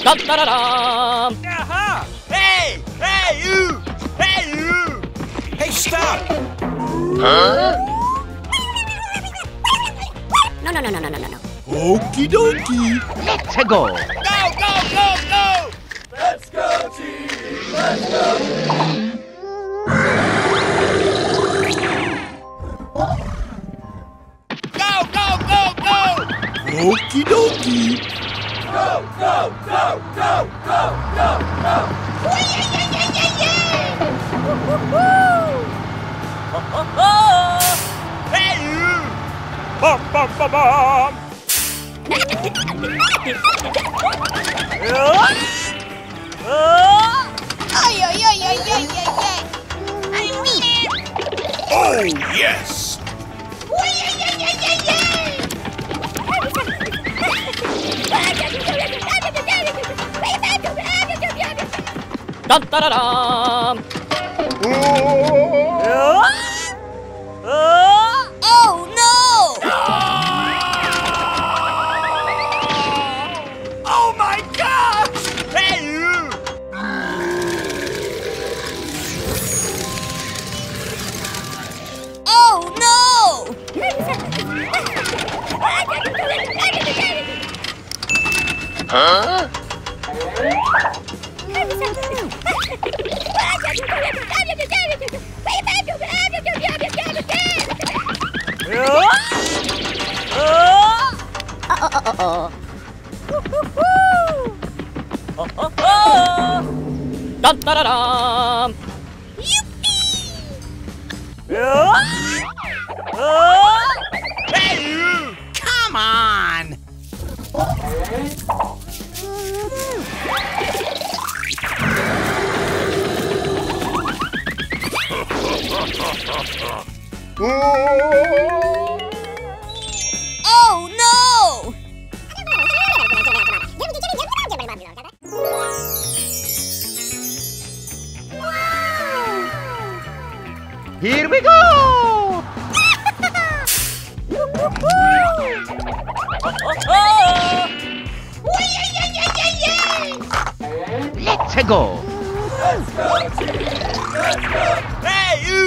Da-da-da-dum! Aha! Hey! Hey, you! Hey, you! Hey, stop! Huh? No. Okie dokie! Let's go! Go, go, go, go! Let's go, team! Let's go! Go, go, go, go! Okie dokie! Go, go, go, go, go, go, go! Hey, you! Bum, bum, bum, bum! Oh, yes! Da-da-da-dum! Oh no! Oh my gosh! Hey, you! Oh no! Huh? Da-da-da-dum! Hey, you! Come on! Oh no! Here we go! Let's go! Let's go, team! Let's go! Hey, you!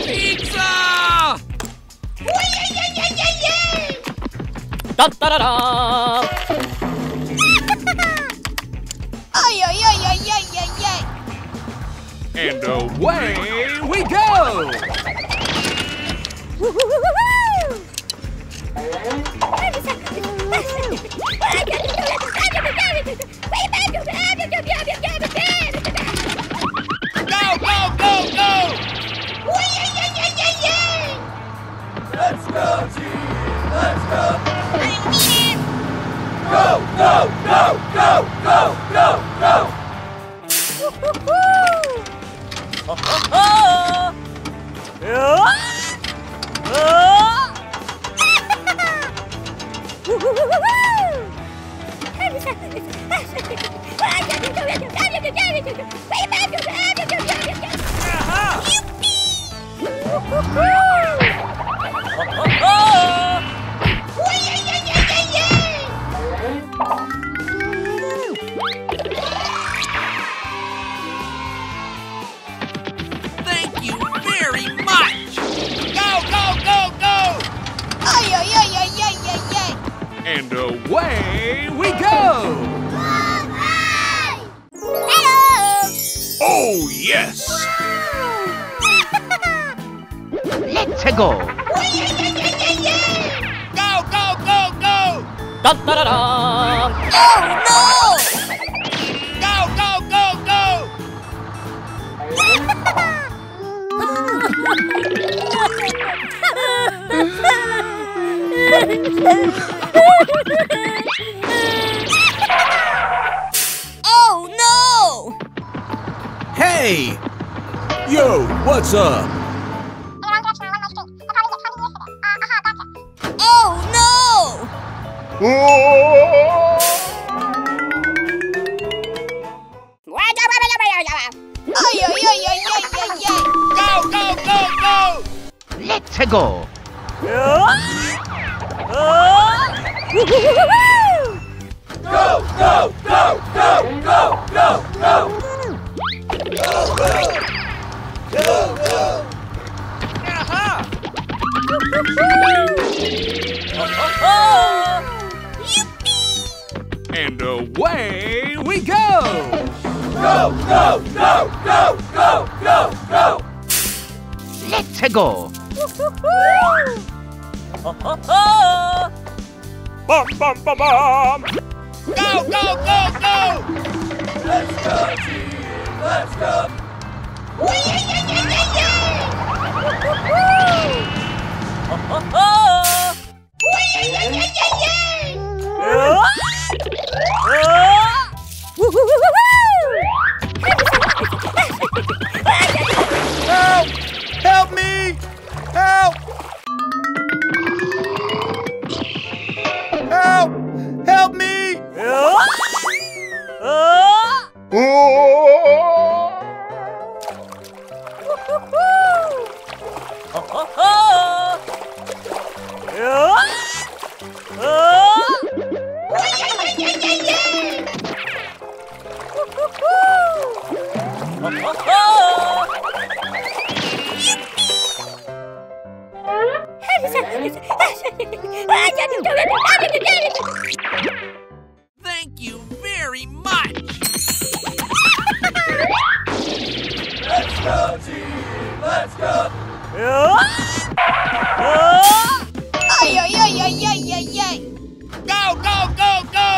Pizza! Da-da-da-dum! And away we go! Go, go, go, go! Let's go, team! Let's go! Go, go, go, go, go, go, go! Thank you very much! Go, go, go, go! And away we go! Oh, yes! Let's go! Go, go, go, go! Da-da-da-dum. Oh no! Go, go, go, go! Oh no! Hey! Yo, what's up? Oh no! Ay, ay, ay, ay, ay, ay, ay. Go, go, go, go! Let's go. Go, go, go, go, go, go, go! Go, go! Go, go! And away we go! Go, go, go, go, go, go, go! Let's go. Bum, bum, bum, bum! Go, go, go, go! Let's go, team! Let's go! Help! Help me! Help! Help! Help me! Thank you very much! Let's go, team! Let's go! Ay, ay, ay, ay, ay, ay, ay. Go, go, go, go!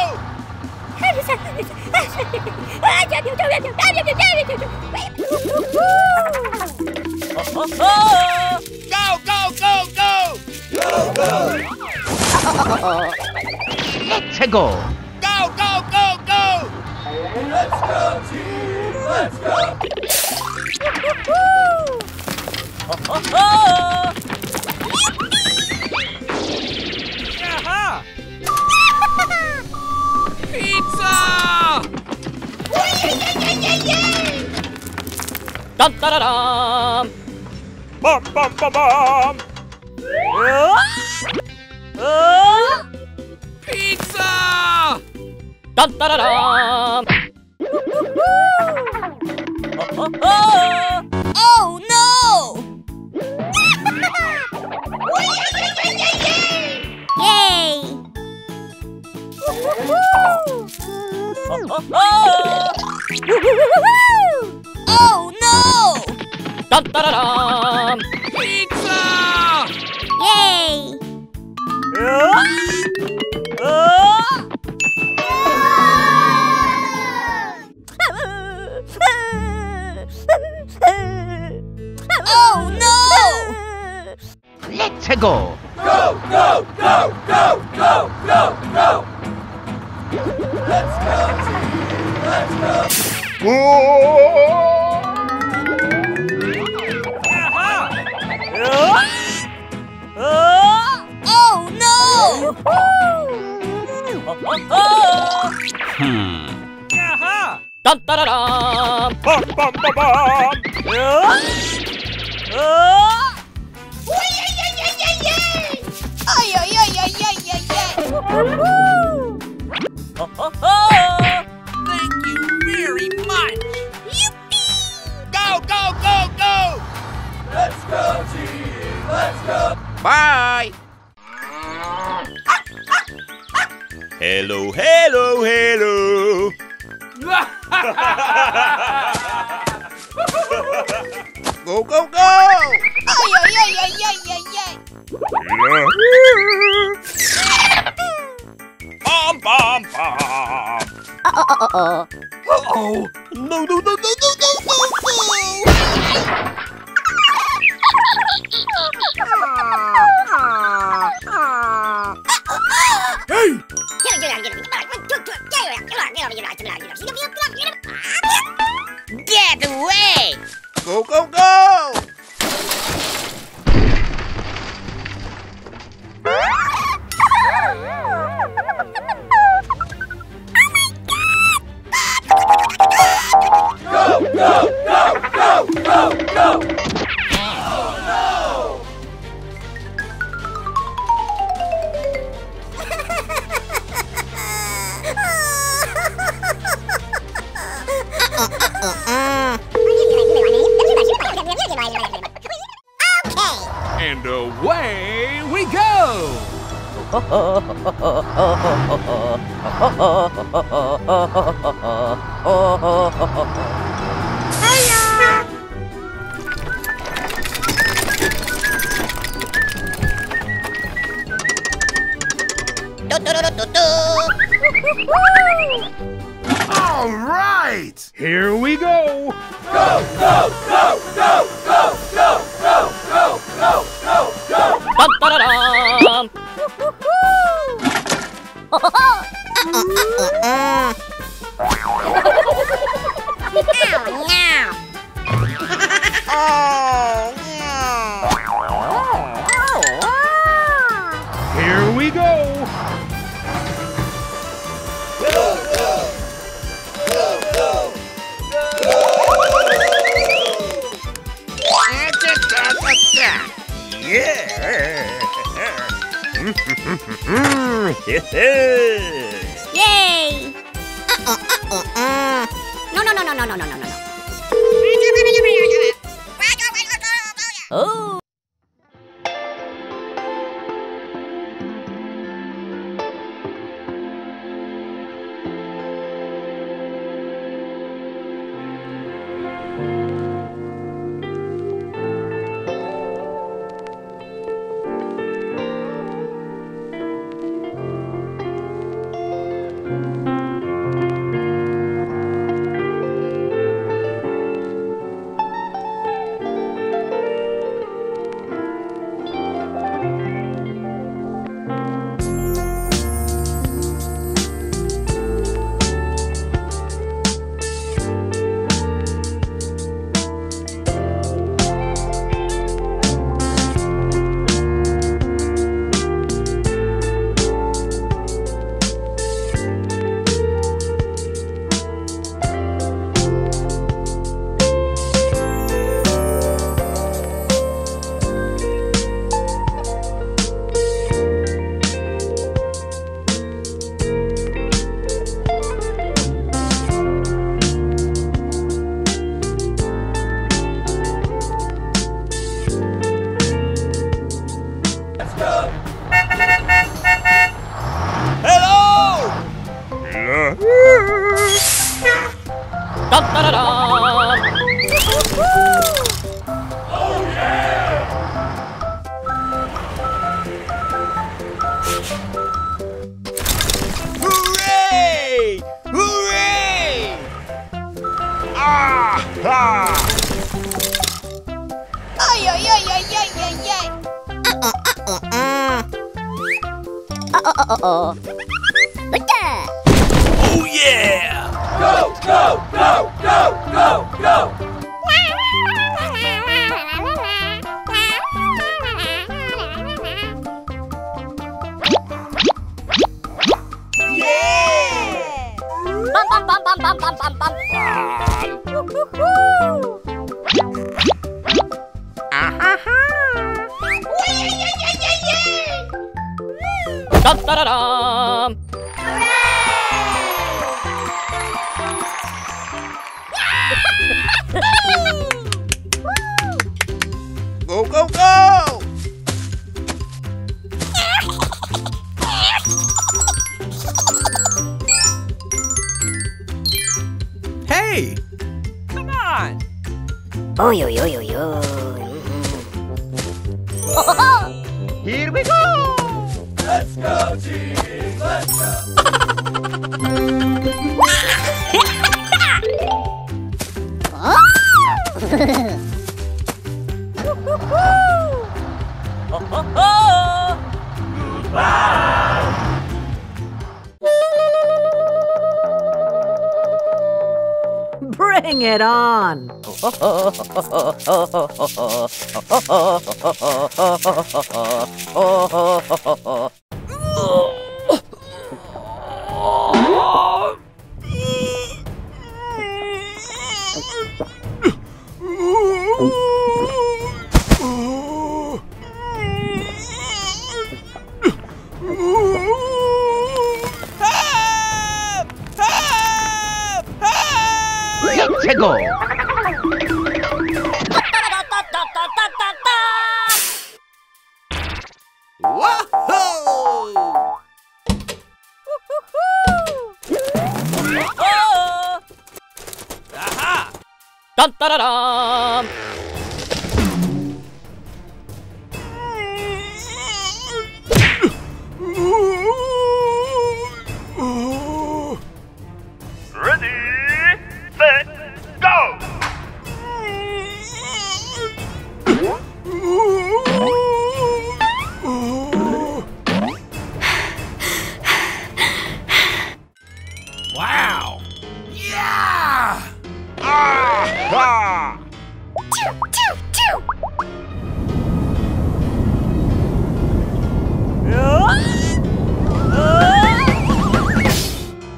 Go, go, go, go! Go, go! Let's go. Go, go, go, go! Let's go, team! Let's go! Pizza! Da-da-da-dum. Bum, bum, bum, bum! Pizza! Da-da-da-dum. Oh no! Yay! Oh no! Da-da-da-dum. Pizza! Yay! Oh no! Let's go. Go, go, go, go, go, go, go! Let's go, team! Let's go! Oh no! Da-da-da-dum. Bum, bum, bum, bum! Ay, ay, ay, ay, ay, ay, ay. Thank you very much! Go, go, go, go! Let's go, team! Let's go! Bye! Hello, hello, hello! Go, go, go! Ay, ay, ay, ay, ay, ay, ay. Uh-oh. No, no, no, no, no, no, no, no. Hey! Get away! Go, go, go! Go, go, go, go, go, go! Oh, no! And away we go! All right! Here we go! Go, go, go, go, go, go, go, go, go, go, go! Dun-da-da-dum! Here we go! Yay! No, no, no, no, no, no, no, no, no. Oh! Dun-da-da-dum! Hooray! Hooray! Ah! Ha! Ay, ay, ay, ay, ay, ay, ay. Oh yeah! Go, go, go, go, go, go! Yeah! Bum, bum, bum, bum, bum, bum, bum, bum. Dun-da-da-dum! Go, go, go! Hey! Come on! Oy, oy, oy, oy, oy. Here we go! Let's go, cheese! Let's go! Bring it on. Let's go. Whoa! Aha! Dun, da, da, dum. Ready, set, go! Wow! Yeah! Ah!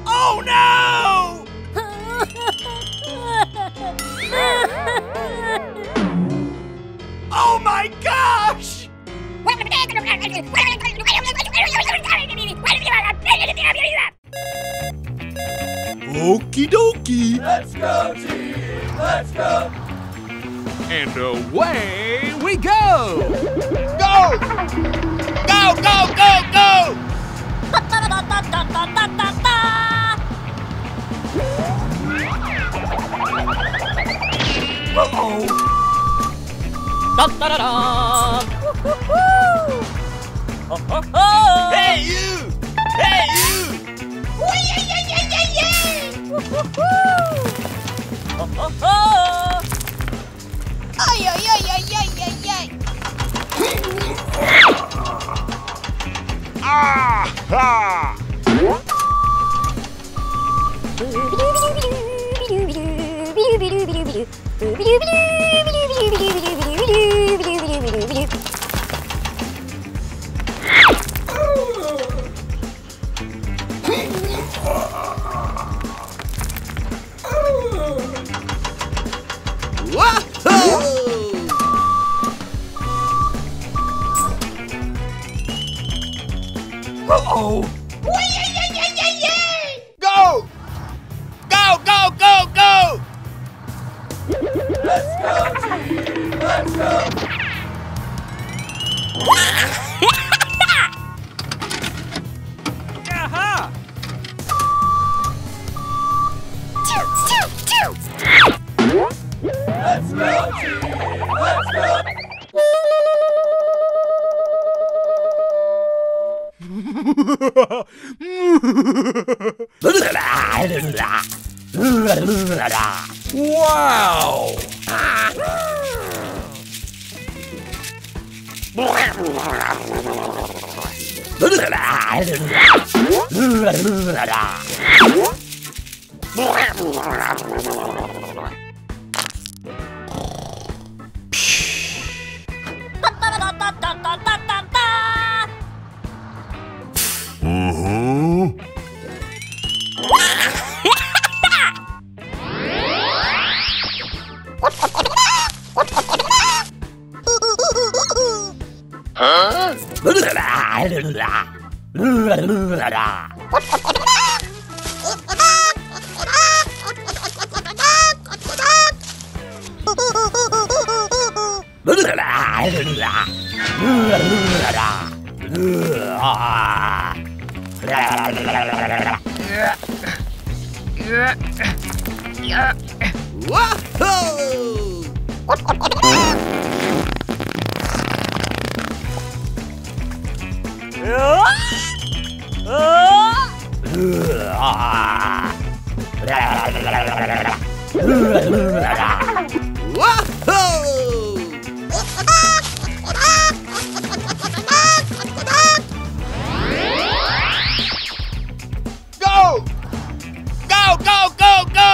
Oh no! Oh my gosh! Okie dokie! Let's go, team! Let's go! And away we go! Go! Go, go, go, go! Uh-oh! Dun, da, da, dum. Hey you! Hey you! Ay, ay, ay, ay, ay, ay, ay. Ah! Uh-oh! Go! Go, go, go, go! Let's go, team! Let's go! Aha! Let's go, team! Let's go! Wow! Go! Go, go, go, go!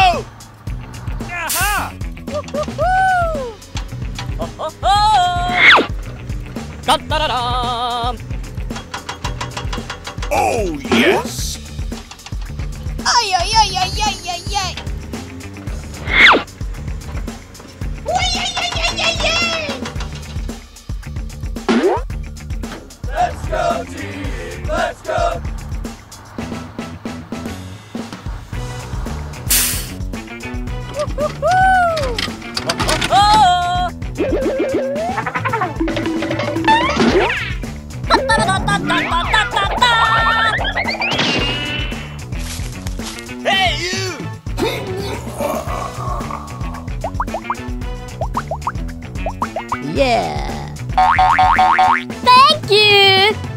Oh, yes! Ay, ay, ay, ay, ay, ay, ay. Uy, ay, ay, ay, ay, ay. Let's go, team! Let's go! Hey, you! Yeah. Thank you.